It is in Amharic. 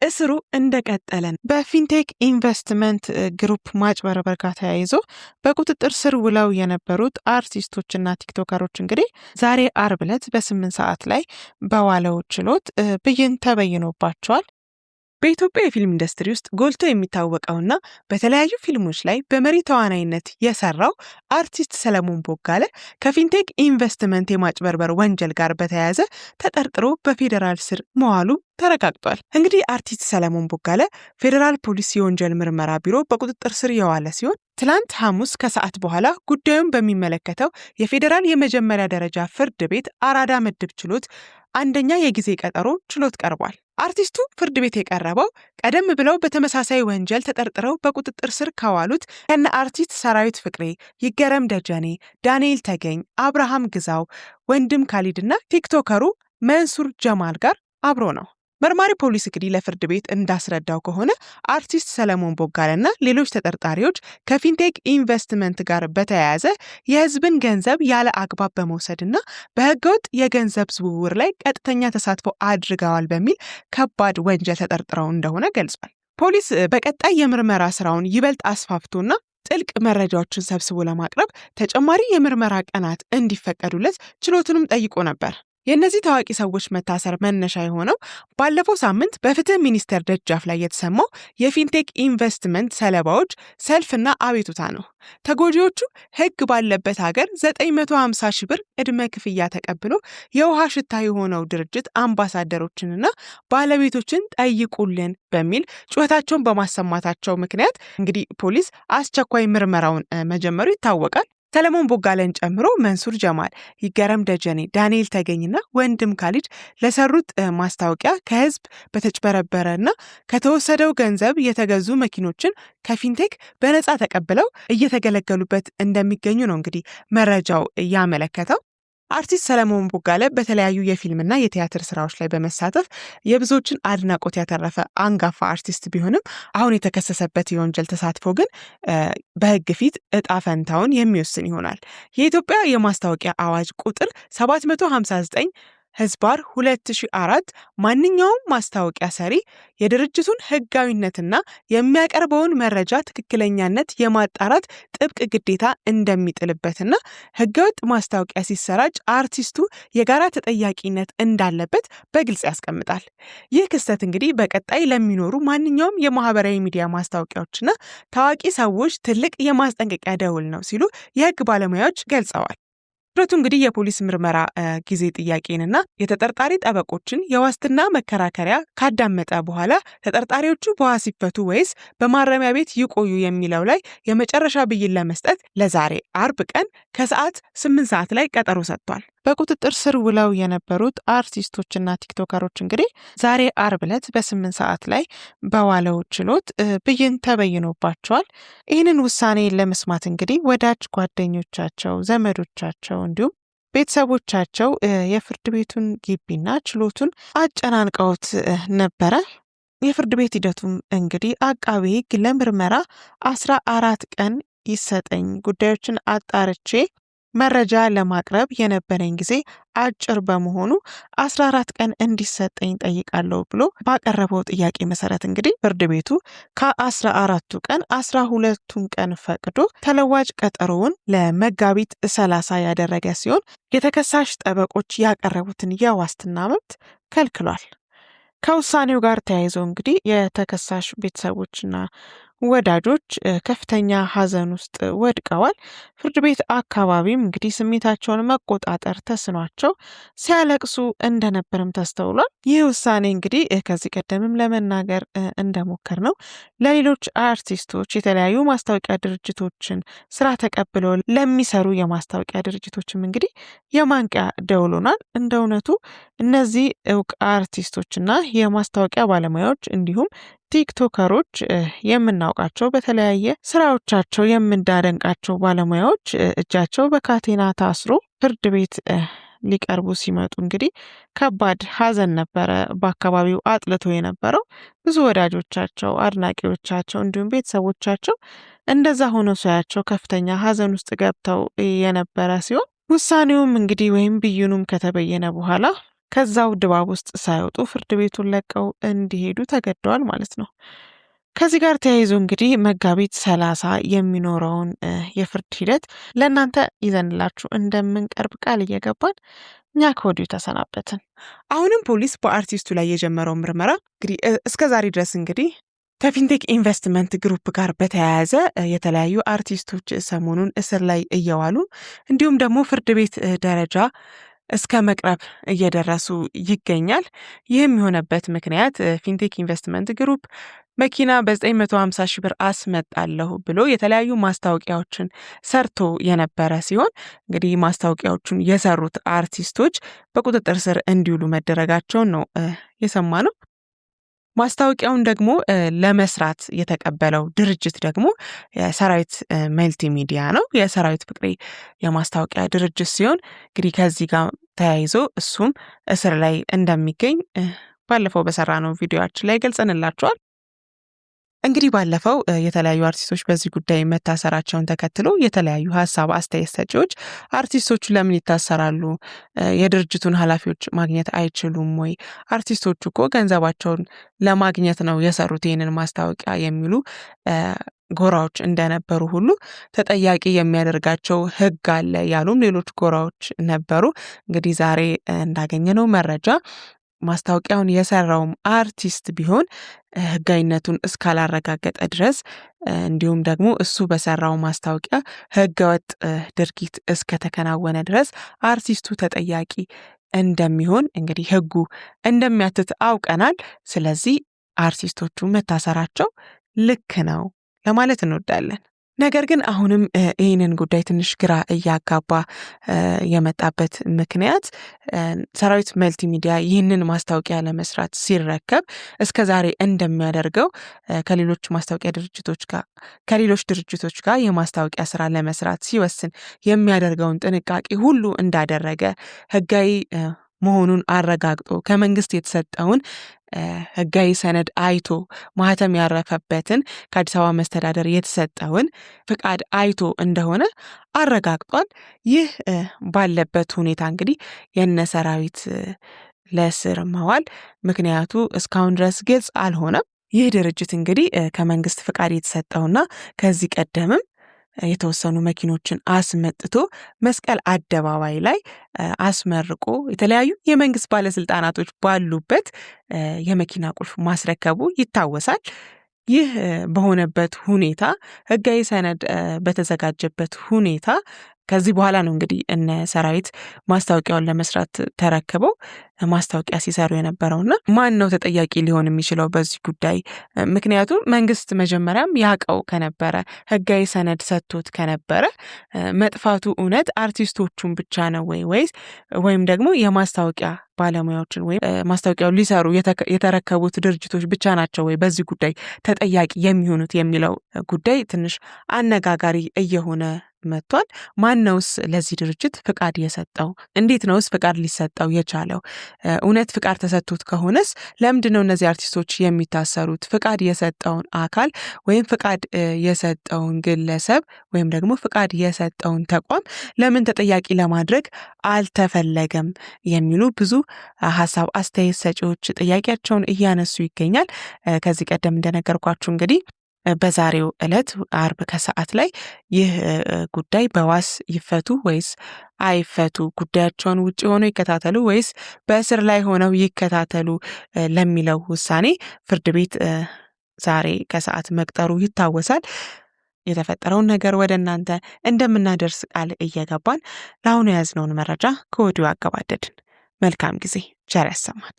እስሩ እንደቀጠለን በፊንቴክ ኢንቨስትመንት ግሩፕ ማጭበርበር ጋር ተያይዞ በቁጥጥር ስር ውለው የነበሩት አርቲስቶችና ቲክቶከሮች እንግዲህ ዛሬ አርብ ዕለት በ8 ሰዓት ላይ በዋለው ችሎት ብይን ተበይኖባቸዋል። በኢትዮጵያ የፊልም ኢንዱስትሪ ውስጥ ጎልቶ የሚታወቀውና በተለያዩ ፊልሞች ላይ በመሪ ተዋናይነት የሰራው አርቲስት ሰለሞን ቦጋለ ከፊንቴክ ኢንቨስትመንት የማጭበርበር ወንጀል ጋር በተያያዘ ተጠርጥሮ በፌዴራል ስር መዋሉ ተረጋግጧል። እንግዲህ አርቲስት ሰለሞን ቦጋለ ፌዴራል ፖሊስ የወንጀል ምርመራ ቢሮ በቁጥጥር ስር የዋለ ሲሆን ትላንት ሐሙስ ከሰዓት በኋላ ጉዳዩን በሚመለከተው የፌዴራል የመጀመሪያ ደረጃ ፍርድ ቤት አራዳ ምድብ ችሎት አንደኛ የጊዜ ቀጠሮ ችሎት ቀርቧል። አርቲስቱ ፍርድ ቤት የቀረበው ቀደም ብለው በተመሳሳይ ወንጀል ተጠርጥረው በቁጥጥር ስር ከዋሉት ከነ አርቲስት ሰራዊት ፍቅሬ፣ ይገረም ደጀኔ፣ ዳንኤል ተገኝ፣ አብርሃም ግዛው፣ ወንድም ካሊድና ቲክቶከሩ መንሱር ጀማል ጋር አብሮ ነው። መርማሪ ፖሊስ እንግዲህ ለፍርድ ቤት እንዳስረዳው ከሆነ አርቲስት ሰለሞን ቦጋለና ሌሎች ተጠርጣሪዎች ከፊንቴክ ኢንቨስትመንት ጋር በተያያዘ የሕዝብን ገንዘብ ያለ አግባብ በመውሰድና በህገወጥ የገንዘብ ዝውውር ላይ ቀጥተኛ ተሳትፎ አድርገዋል በሚል ከባድ ወንጀል ተጠርጥረው እንደሆነ ገልጿል። ፖሊስ በቀጣይ የምርመራ ስራውን ይበልጥ አስፋፍቶና ጥልቅ መረጃዎችን ሰብስቦ ለማቅረብ ተጨማሪ የምርመራ ቀናት እንዲፈቀዱለት ችሎቱንም ጠይቆ ነበር። የእነዚህ ታዋቂ ሰዎች መታሰር መነሻ የሆነው ባለፈው ሳምንት በፍትህ ሚኒስቴር ደጃፍ ላይ የተሰማው የፊንቴክ ኢንቨስትመንት ሰለባዎች ሰልፍና አቤቱታ ነው። ተጎጂዎቹ ህግ ባለበት ሀገር 950 ሺህ ብር ዕድመ ክፍያ ተቀብሎ የውሃ ሽታ የሆነው ድርጅት አምባሳደሮችንና ባለቤቶችን ጠይቁልን በሚል ጩኸታቸውን በማሰማታቸው ምክንያት እንግዲህ ፖሊስ አስቸኳይ ምርመራውን መጀመሩ ይታወቃል። ሰለሞን ቦጋለን ጨምሮ መንሱር ጀማል፣ ይገረም ደጀኔ፣ ዳንኤል ተገኝና ወንድም ካሊድ ለሰሩት ማስታወቂያ ከህዝብ በተጭበረበረና ከተወሰደው ገንዘብ የተገዙ መኪኖችን ከፊንቴክ በነፃ ተቀብለው እየተገለገሉበት እንደሚገኙ ነው እንግዲህ መረጃው ያመለከተው። አርቲስት ሰለሞን ቦጋለ በተለያዩ የፊልምና የቲያትር ስራዎች ላይ በመሳተፍ የብዙዎችን አድናቆት ያተረፈ አንጋፋ አርቲስት ቢሆንም አሁን የተከሰሰበት የወንጀል ተሳትፎ ግን በህግ ፊት እጣ ፈንታውን የሚወስን ይሆናል። የኢትዮጵያ የማስታወቂያ አዋጅ ቁጥር 759 ህዝባር 2004 ማንኛውም ማስታወቂያ ሰሪ የድርጅቱን ህጋዊነትና የሚያቀርበውን መረጃ ትክክለኛነት የማጣራት ጥብቅ ግዴታ እንደሚጥልበትና ህገወጥ ማስታወቂያ ሲሰራጭ አርቲስቱ የጋራ ተጠያቂነት እንዳለበት በግልጽ ያስቀምጣል። ይህ ክስተት እንግዲህ በቀጣይ ለሚኖሩ ማንኛውም የማህበራዊ ሚዲያ ማስታወቂያዎችና ታዋቂ ሰዎች ትልቅ የማስጠንቀቂያ ደውል ነው ሲሉ የህግ ባለሙያዎች ገልጸዋል። ችሎቱ እንግዲህ የፖሊስ ምርመራ ጊዜ ጥያቄንና የተጠርጣሪ ጠበቆችን የዋስትና መከራከሪያ ካዳመጠ በኋላ ተጠርጣሪዎቹ በዋስ ይፈቱ ወይስ በማረሚያ ቤት ይቆዩ የሚለው ላይ የመጨረሻ ብይን ለመስጠት ለዛሬ አርብ ቀን ከሰዓት 8 ሰዓት ላይ ቀጠሮ ሰጥቷል። በቁጥጥር ስር ውለው የነበሩት አርቲስቶችና ቲክቶከሮች እንግዲህ ዛሬ አርብ ዕለት በ8 ሰዓት ላይ በዋለው ችሎት ብይን ተበይኖባቸዋል። ይህንን ውሳኔ ለመስማት እንግዲህ ወዳጅ ጓደኞቻቸው፣ ዘመዶቻቸው እንዲሁም ቤተሰቦቻቸው የፍርድ ቤቱን ግቢና ችሎቱን አጨናንቀውት ነበረ። የፍርድ ቤት ሂደቱም እንግዲህ አቃቤ ሕግ ለምርመራ 14 ቀን ይሰጠኝ፣ ጉዳዮችን አጣርቼ መረጃ ለማቅረብ የነበረኝ ጊዜ አጭር በመሆኑ 14 ቀን እንዲሰጠኝ ጠይቃለሁ ብሎ ባቀረበው ጥያቄ መሰረት እንግዲህ ፍርድ ቤቱ ከ14ቱ ቀን 12ቱን ቀን ፈቅዶ ተለዋጭ ቀጠሮውን ለመጋቢት 30 ያደረገ ሲሆን የተከሳሽ ጠበቆች ያቀረቡትን የዋስትና መብት ከልክሏል። ከውሳኔው ጋር ተያይዞ እንግዲህ የተከሳሽ ቤተሰቦችና ወዳጆች ከፍተኛ ሐዘን ውስጥ ወድቀዋል። ፍርድ ቤት አካባቢም እንግዲህ ስሜታቸውን መቆጣጠር ተስኗቸው ሲያለቅሱ እንደነበርም ተስተውሏል። ይህ ውሳኔ እንግዲህ ከዚህ ቀደምም ለመናገር እንደሞከር ነው ለሌሎች አርቲስቶች የተለያዩ ማስታወቂያ ድርጅቶችን ስራ ተቀብለው ለሚሰሩ የማስታወቂያ ድርጅቶችም እንግዲህ የማንቂያ ደውል ሆኗል። እንደ እውነቱ እነዚህ እውቅ አርቲስቶችና የማስታወቂያ ባለሙያዎች እንዲሁም ቲክቶከሮች የምናውቃቸው በተለያየ ስራዎቻቸው የምናደንቃቸው ባለሙያዎች እጃቸው በካቴና ታስሮ ፍርድ ቤት ሊቀርቡ ሲመጡ እንግዲህ ከባድ ሐዘን ነበረ በአካባቢው አጥልቶ የነበረው። ብዙ ወዳጆቻቸው፣ አድናቂዎቻቸው እንዲሁም ቤተሰቦቻቸው እንደዛ ሆኖ ሳያቸው ከፍተኛ ሐዘን ውስጥ ገብተው የነበረ ሲሆን ውሳኔውም እንግዲህ ወይም ብይኑም ከተበየነ በኋላ ከዛው ድባብ ውስጥ ሳይወጡ ፍርድ ቤቱን ለቀው እንዲሄዱ ተገደዋል ማለት ነው። ከዚህ ጋር ተያይዞ እንግዲህ መጋቢት 30 የሚኖረውን የፍርድ ሂደት ለእናንተ ይዘንላችሁ እንደምንቀርብ ቃል እየገባን እኛ ከወዲሁ ተሰናበትን። አሁንም ፖሊስ በአርቲስቱ ላይ የጀመረው ምርመራ እንግዲህ እስከ ዛሬ ድረስ እንግዲህ ከፊንቴክ ኢንቨስትመንት ግሩፕ ጋር በተያያዘ የተለያዩ አርቲስቶች ሰሞኑን እስር ላይ እየዋሉ እንዲሁም ደግሞ ፍርድ ቤት ደረጃ እስከ መቅረብ እየደረሱ ይገኛል። ይህም የሆነበት ምክንያት ፊንቴክ ኢንቨስትመንት ግሩፕ መኪና በ950 ሺህ ብር አስመጣለሁ ብሎ የተለያዩ ማስታወቂያዎችን ሰርቶ የነበረ ሲሆን እንግዲህ ማስታወቂያዎቹን የሰሩት አርቲስቶች በቁጥጥር ስር እንዲውሉ መደረጋቸውን ነው የሰማ ነው። ማስታወቂያውን ደግሞ ለመስራት የተቀበለው ድርጅት ደግሞ የሰራዊት መልቲ ሚዲያ ነው። የሰራዊት ፍቅሬ የማስታወቂያ ድርጅት ሲሆን እንግዲህ ከዚህ ጋር ተያይዞ እሱም እስር ላይ እንደሚገኝ ባለፈው በሰራነው ቪዲዮአችን ላይ ገልጸንላችኋል። እንግዲህ ባለፈው የተለያዩ አርቲስቶች በዚህ ጉዳይ መታሰራቸውን ተከትሎ የተለያዩ ሀሳብ አስተያየት ሰጪዎች አርቲስቶቹ ለምን ይታሰራሉ? የድርጅቱን ኃላፊዎች ማግኘት አይችሉም ወይ? አርቲስቶቹ እኮ ገንዘባቸውን ለማግኘት ነው የሰሩት ይህንን ማስታወቂያ የሚሉ ጎራዎች እንደነበሩ ሁሉ ተጠያቂ የሚያደርጋቸው ሕግ አለ ያሉም ሌሎች ጎራዎች ነበሩ። እንግዲህ ዛሬ እንዳገኘነው መረጃ ማስታወቂያውን የሰራውም አርቲስት ቢሆን ህጋዊነቱን እስካላረጋገጠ ድረስ እንዲሁም ደግሞ እሱ በሰራው ማስታወቂያ ህገወጥ ድርጊት እስከተከናወነ ድረስ አርቲስቱ ተጠያቂ እንደሚሆን እንግዲህ ህጉ እንደሚያትት አውቀናል። ስለዚህ አርቲስቶቹ መታሰራቸው ልክ ነው ለማለት እንወዳለን። ነገር ግን አሁንም ይህንን ጉዳይ ትንሽ ግራ እያጋባ የመጣበት ምክንያት ሰራዊት መልቲ ሚዲያ ይህንን ማስታወቂያ ለመስራት ሲረከብ እስከ ዛሬ እንደሚያደርገው ከሌሎች ማስታወቂያ ከሌሎች ድርጅቶች ጋር የማስታወቂያ ስራ ለመስራት ሲወስን የሚያደርገውን ጥንቃቄ ሁሉ እንዳደረገ ህጋዊ መሆኑን አረጋግጦ ከመንግስት የተሰጠውን ህጋዊ ሰነድ አይቶ ማህተም ያረፈበትን ከአዲስ አበባ መስተዳደር የተሰጠውን ፍቃድ አይቶ እንደሆነ አረጋግጧል። ይህ ባለበት ሁኔታ እንግዲህ የነ ሰራዊት ለእስር መዋል ምክንያቱ እስካሁን ድረስ ግልጽ አልሆነም። ይህ ድርጅት እንግዲህ ከመንግስት ፍቃድ የተሰጠውና ከዚህ ቀደምም የተወሰኑ መኪኖችን አስመጥቶ መስቀል አደባባይ ላይ አስመርቆ የተለያዩ የመንግስት ባለስልጣናቶች ባሉበት የመኪና ቁልፍ ማስረከቡ ይታወሳል። ይህ በሆነበት ሁኔታ ህጋዊ ሰነድ በተዘጋጀበት ሁኔታ ከዚህ በኋላ ነው እንግዲህ እነ ሰራዊት ማስታወቂያውን ለመስራት ተረክበው ማስታወቂያ ሲሰሩ የነበረውና ማን ነው ተጠያቂ ሊሆን የሚችለው በዚህ ጉዳይ? ምክንያቱም መንግስት መጀመሪያም ያውቀው ከነበረ ህጋዊ ሰነድ ሰጥቶት ከነበረ መጥፋቱ እውነት አርቲስቶቹን ብቻ ነው ወይም ደግሞ የማስታወቂያ ባለሙያዎችን ወይም ማስታወቂያው ሊሰሩ የተረከቡት ድርጅቶች ብቻ ናቸው ወይ በዚህ ጉዳይ ተጠያቂ የሚሆኑት የሚለው ጉዳይ ትንሽ አነጋጋሪ እየሆነ መጥቷል። ማን ነውስ ለዚህ ድርጅት ፍቃድ የሰጠው? እንዴት ነውስ ፍቃድ ሊሰጠው የቻለው? እውነት ፍቃድ ተሰጥቶት ከሆነስ ለምንድን ነው እነዚህ አርቲስቶች የሚታሰሩት? ፍቃድ የሰጠውን አካል ወይም ፍቃድ የሰጠውን ግለሰብ ወይም ደግሞ ፍቃድ የሰጠውን ተቋም ለምን ተጠያቂ ለማድረግ አልተፈለገም? የሚሉ ብዙ ሀሳብ አስተያየት ሰጪዎች ጥያቄያቸውን እያነሱ ይገኛል። ከዚህ ቀደም እንደነገርኳችሁ እንግዲህ በዛሬው ዕለት አርብ ከሰዓት ላይ ይህ ጉዳይ በዋስ ይፈቱ ወይስ አይፈቱ፣ ጉዳያቸውን ውጭ ሆነው ይከታተሉ ወይስ በእስር ላይ ሆነው ይከታተሉ ለሚለው ውሳኔ ፍርድ ቤት ዛሬ ከሰዓት መቅጠሩ ይታወሳል። የተፈጠረውን ነገር ወደ እናንተ እንደምናደርስ ቃል እየገባን ለአሁኑ የያዝነውን መረጃ ከወዲሁ አገባደድን። መልካም ጊዜ፣ ቸር ያሰማን።